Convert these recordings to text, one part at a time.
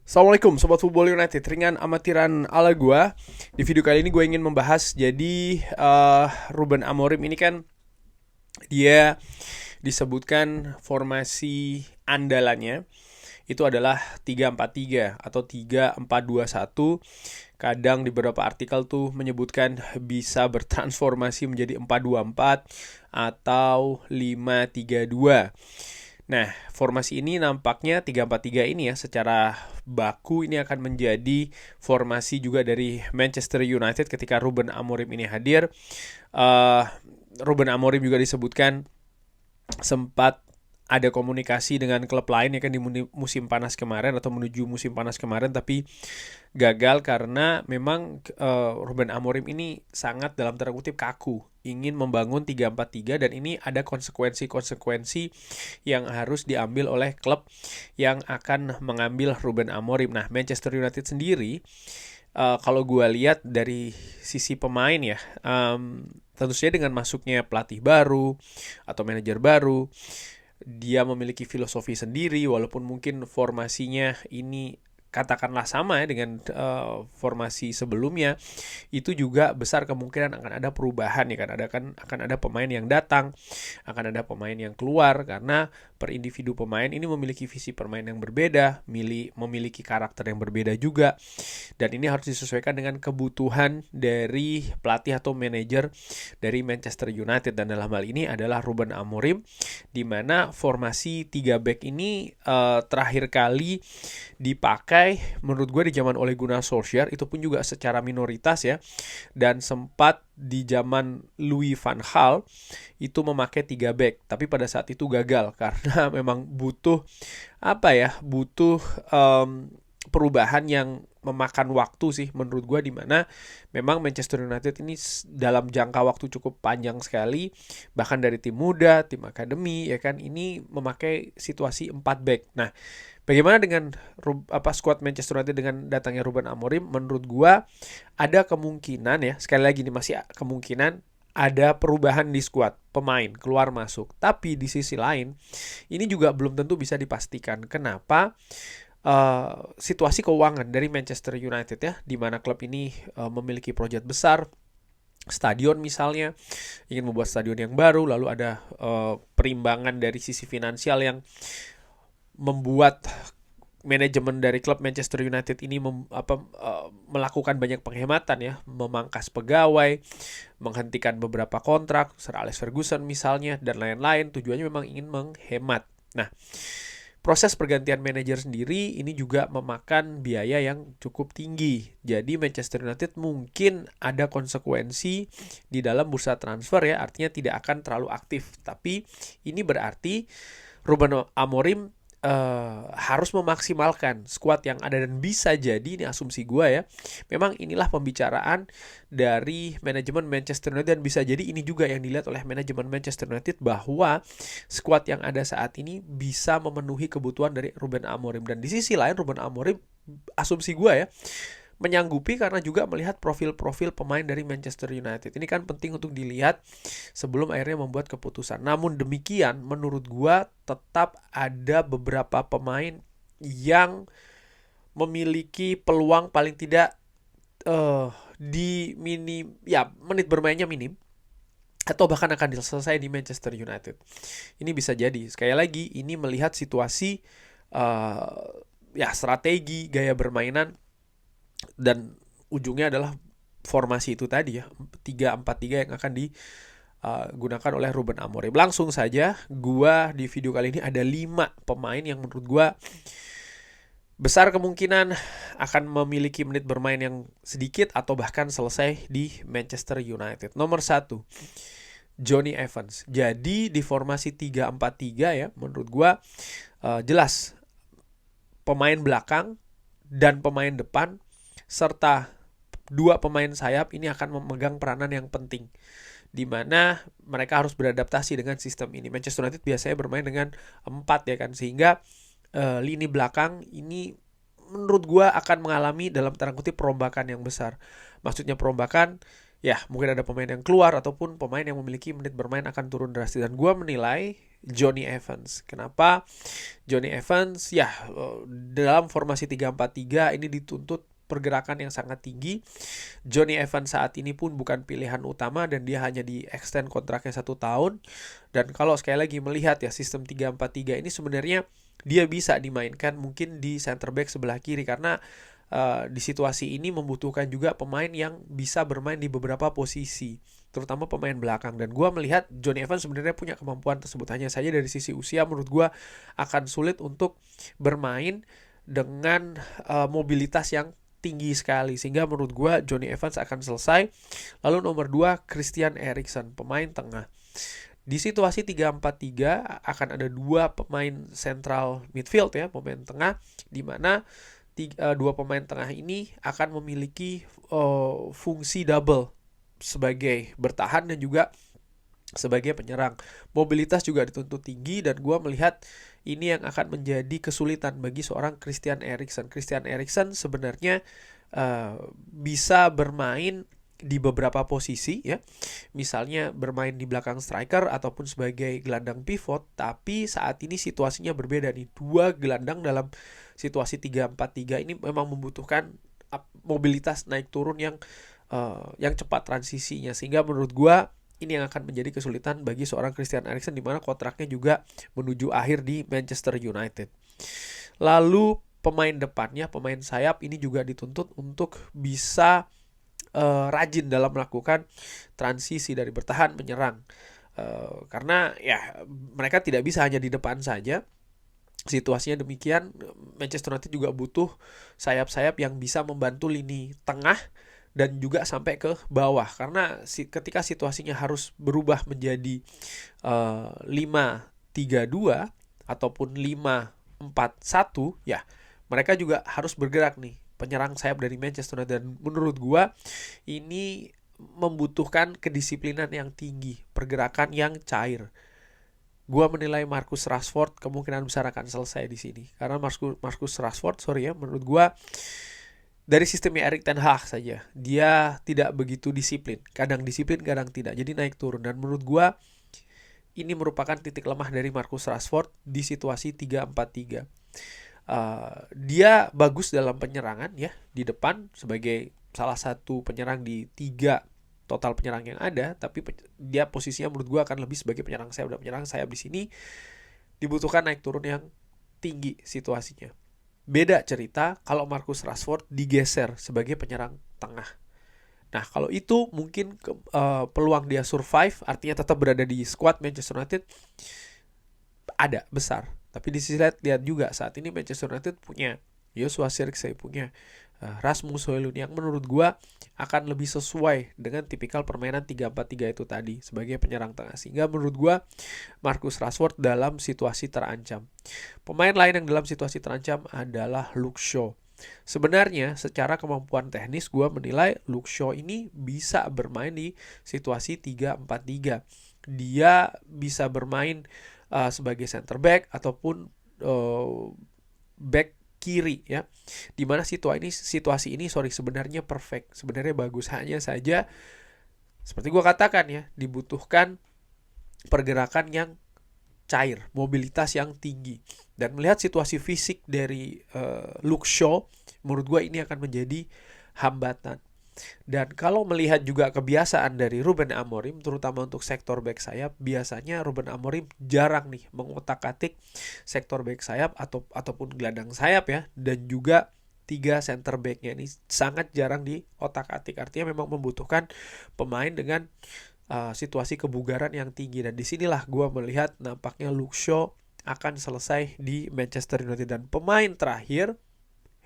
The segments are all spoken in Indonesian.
Assalamualaikum Sobat Football United, ringan amatiran ala gua. Di video kali ini gue ingin membahas, jadi Ruben Amorim ini kan dia disebutkan formasi andalannya itu adalah 3-4-3 atau 3-4-2-1. Kadang di beberapa artikel tuh menyebutkan bisa bertransformasi menjadi 4-2-4 atau 5-3-2. Nah, formasi ini nampaknya 3-4-3 ini ya, secara baku ini akan menjadi formasi juga dari Manchester United ketika Ruben Amorim ini hadir. Ruben Amorim juga disebutkan sempat ada komunikasi dengan klub lain ya kan di musim panas kemarin atau menuju musim panas kemarin, tapi gagal karena memang Ruben Amorim ini sangat dalam tanda kutip kaku ingin membangun 3-4-3, dan ini ada konsekuensi-konsekuensi yang harus diambil oleh klub yang akan mengambil Ruben Amorim. Nah, Manchester United sendiri kalau gue lihat dari sisi pemain ya, tentu saja dengan masuknya pelatih baru atau manajer baru, dia memiliki filosofi sendiri, walaupun mungkin formasinya ini katakanlah sama ya dengan formasi sebelumnya, itu juga besar kemungkinan akan ada perubahan ya kan, akan ada pemain yang datang, akan ada pemain yang keluar, karena per individu pemain ini memiliki visi permain yang berbeda, memiliki karakter yang berbeda juga, dan ini harus disesuaikan dengan kebutuhan dari pelatih atau manajer dari Manchester United, dan dalam hal ini adalah Ruben Amorim, di mana formasi 3 back ini terakhir kali dipakai menurut gue di zaman Ole Gunnar Solskjaer, itu pun juga secara minoritas ya, dan sempat di zaman Louis van Gaal itu memakai 3 back, tapi pada saat itu gagal karena memang butuh perubahan yang memakan waktu sih menurut gue, di mana memang Manchester United ini dalam jangka waktu cukup panjang sekali, bahkan dari tim muda, tim akademi ya kan, ini memakai situasi 4 back. Nah, bagaimana dengan skuad Manchester United dengan datangnya Ruben Amorim? Menurut gua ada kemungkinan ya, sekali lagi ini masih kemungkinan ada perubahan di skuad, pemain keluar masuk. Tapi di sisi lain, ini juga belum tentu bisa dipastikan. Kenapa? Situasi keuangan dari Manchester United ya, di mana klub ini memiliki proyek besar, stadion misalnya, ingin membuat stadion yang baru, lalu ada perimbangan dari sisi finansial yang membuat manajemen dari klub Manchester United ini melakukan banyak penghematan ya, memangkas pegawai, menghentikan beberapa kontrak, Sir Alex Ferguson misalnya, dan lain-lain. Tujuannya memang ingin menghemat. Nah, proses pergantian manajer sendiri ini juga memakan biaya yang cukup tinggi. Jadi Manchester United mungkin ada konsekuensi di dalam bursa transfer ya, artinya tidak akan terlalu aktif. Tapi ini berarti Ruben Amorim harus memaksimalkan skuad yang ada, dan bisa jadi, ini asumsi gue ya, memang inilah pembicaraan dari manajemen Manchester United, dan bisa jadi ini juga yang dilihat oleh manajemen Manchester United, bahwa skuad yang ada saat ini bisa memenuhi kebutuhan dari Ruben Amorim. Dan di sisi lain Ruben Amorim, asumsi gue ya, menyanggupi karena juga melihat profil-profil pemain dari Manchester United. Ini kan penting untuk dilihat sebelum akhirnya membuat keputusan. Namun demikian, menurut gua tetap ada beberapa pemain yang memiliki peluang paling tidak menit bermainnya minim, atau bahkan akan selesai di Manchester United. Ini bisa jadi. Sekali lagi, ini melihat situasi strategi, gaya bermainan, dan ujungnya adalah formasi itu tadi ya, 3-4-3 yang akan digunakan oleh Ruben Amorim. Langsung saja, gua di video kali ini ada 5 pemain yang menurut gua besar kemungkinan akan memiliki menit bermain yang sedikit atau bahkan selesai di Manchester United. Nomor 1, Jonny Evans. Jadi di formasi 3-4-3 ya, menurut gua jelas pemain belakang dan pemain depan serta 2 pemain sayap ini akan memegang peranan yang penting, di mana mereka harus beradaptasi dengan sistem ini. Manchester United biasanya bermain dengan 4 ya kan, sehingga lini belakang ini menurut gua akan mengalami dalam tanda kutip perombakan yang besar. Maksudnya perombakan ya, mungkin ada pemain yang keluar ataupun pemain yang memiliki menit bermain akan turun drastis. Dan gua menilai Johnny Evans. Kenapa Johnny Evans? Ya, dalam formasi 3-4-3 ini dituntut pergerakan yang sangat tinggi. Johnny Evans saat ini pun bukan pilihan utama dan dia hanya di extend kontraknya 1 tahun. Dan kalau sekali lagi melihat ya sistem 3-4-3 ini sebenarnya dia bisa dimainkan mungkin di center back sebelah kiri karena di situasi ini membutuhkan juga pemain yang bisa bermain di beberapa posisi, terutama pemain belakang. Dan gue melihat Johnny Evans sebenarnya punya kemampuan tersebut, hanya saja dari sisi usia menurut gue akan sulit untuk bermain dengan mobilitas yang tinggi sekali, sehingga menurut gue Johnny Evans akan selesai. Lalu nomor 2 Christian Eriksen, pemain tengah. Di situasi 3-4-3 akan ada 2 pemain central midfield ya, pemain tengah, di mana 2 pemain tengah ini akan memiliki fungsi double sebagai bertahan dan juga sebagai penyerang. Mobilitas juga dituntut tinggi dan gue melihat ini yang akan menjadi kesulitan bagi seorang Christian Eriksen. Christian Eriksen sebenarnya bisa bermain di beberapa posisi ya. Misalnya bermain di belakang striker ataupun sebagai gelandang pivot, tapi saat ini situasinya berbeda nih. 2 gelandang dalam situasi 3-4-3 ini memang membutuhkan mobilitas naik turun yang cepat transisinya, sehingga menurut gua ini yang akan menjadi kesulitan bagi seorang Christian Eriksen di mana kontraknya juga menuju akhir di Manchester United. Lalu pemain depannya, pemain sayap ini juga dituntut untuk bisa rajin dalam melakukan transisi dari bertahan menyerang, karena ya mereka tidak bisa hanya di depan saja. Situasinya demikian, Manchester United juga butuh sayap-sayap yang bisa membantu lini tengah dan juga sampai ke bawah, karena ketika situasinya harus berubah menjadi 5-3-2 ataupun 5-4-1 ya, mereka juga harus bergerak nih penyerang sayap dari Manchester United. Dan menurut gua ini membutuhkan kedisiplinan yang tinggi, pergerakan yang cair. Gua menilai Marcus Rashford kemungkinan besar akan selesai di sini karena Marcus Rashford, menurut gua dari sistemnya Erik ten Hag saja dia tidak begitu disiplin, kadang tidak, jadi naik turun. Dan menurut gua ini merupakan titik lemah dari Marcus Rashford di situasi 3-4-3. Dia bagus dalam penyerangan ya di depan sebagai salah satu penyerang di 3 total penyerang yang ada, tapi dia posisinya menurut gue akan lebih sebagai penyerang sayap, dan penyerang sayap di sini dibutuhkan naik turun yang tinggi situasinya. Beda cerita kalau Marcus Rashford digeser sebagai penyerang tengah. Nah, kalau itu mungkin peluang dia survive, artinya tetap berada di squad Manchester United, ada besar. Tapi di sisi lain lihat juga saat ini Manchester United punya Joshua Zirkzee, punya Rasmus Højlund yang menurut gua akan lebih sesuai dengan tipikal permainan 3-4-3 itu tadi sebagai penyerang tengah, sehingga menurut gua Marcus Rashford dalam situasi terancam. Pemain lain yang dalam situasi terancam adalah Luke Shaw. Sebenarnya secara kemampuan teknis gua menilai Luke Shaw ini bisa bermain di situasi 3-4-3. Dia bisa bermain sebagai center back ataupun back kiri ya, dimana situasi ini sebenarnya perfect, sebenarnya bagus, hanya saja seperti gue katakan ya, dibutuhkan pergerakan yang cair, mobilitas yang tinggi. Dan melihat situasi fisik dari Luke Shaw, menurut gue ini akan menjadi hambatan. Dan kalau melihat juga kebiasaan dari Ruben Amorim, terutama untuk sektor back sayap, biasanya Ruben Amorim jarang nih mengotak-atik sektor back sayap ataupun gelandang sayap ya, dan juga 3 center back-nya ini sangat jarang diotak-atik. Artinya memang membutuhkan pemain dengan situasi kebugaran yang tinggi. Dan disinilah gue melihat nampaknya Luke Shaw akan selesai di Manchester United. Dan pemain terakhir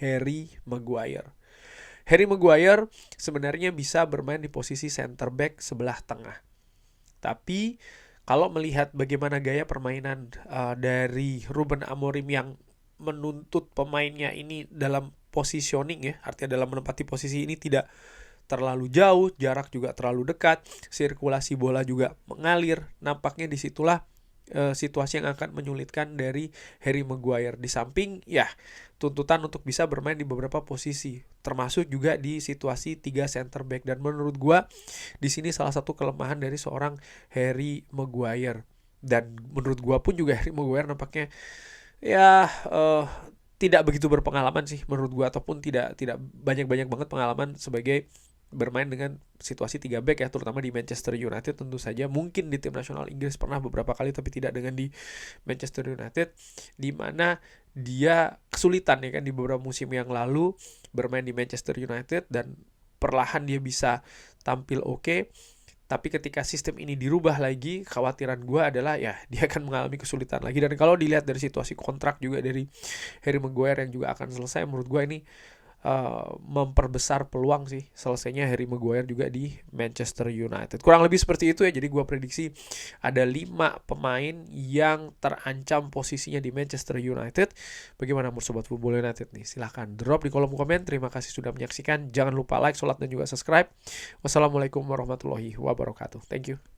Harry Maguire. Harry Maguire sebenarnya bisa bermain di posisi center back sebelah tengah. Tapi kalau melihat bagaimana gaya permainan dari Ruben Amorim yang menuntut pemainnya ini dalam positioning ya, artinya dalam menempati posisi ini tidak terlalu jauh, jarak juga terlalu dekat, sirkulasi bola juga mengalir, nampaknya disitulah situasi yang akan menyulitkan dari Harry Maguire. Di samping ya tuntutan untuk bisa bermain di beberapa posisi, termasuk juga di situasi 3 center back. Dan menurut gua di sini salah satu kelemahan dari seorang Harry Maguire. Dan menurut gua pun juga Harry Maguire nampaknya ya tidak begitu berpengalaman sih menurut gua, ataupun tidak tidak banyak-banyak banget pengalaman sebagai bermain dengan situasi 3 back ya, terutama di Manchester United. Tentu saja mungkin di tim nasional Inggris pernah beberapa kali, tapi tidak dengan di Manchester United, di mana dia kesulitan ya kan di beberapa musim yang lalu bermain di Manchester United, dan perlahan dia bisa tampil oke. Tapi ketika sistem ini dirubah lagi, kekhawatiran gue adalah ya dia akan mengalami kesulitan lagi. Dan kalau dilihat dari situasi kontrak juga dari Harry Maguire yang juga akan selesai, menurut gue ini memperbesar peluang sih selesainya Harry Maguire juga di Manchester United. Kurang lebih seperti itu ya. Jadi gue prediksi ada 5 pemain yang terancam posisinya di Manchester United. Bagaimana menurut Sobat Football United nih? Silahkan drop di kolom komen. Terima kasih sudah menyaksikan. Jangan lupa like, sholat, dan juga subscribe. Wassalamualaikum warahmatullahi wabarakatuh. Thank you.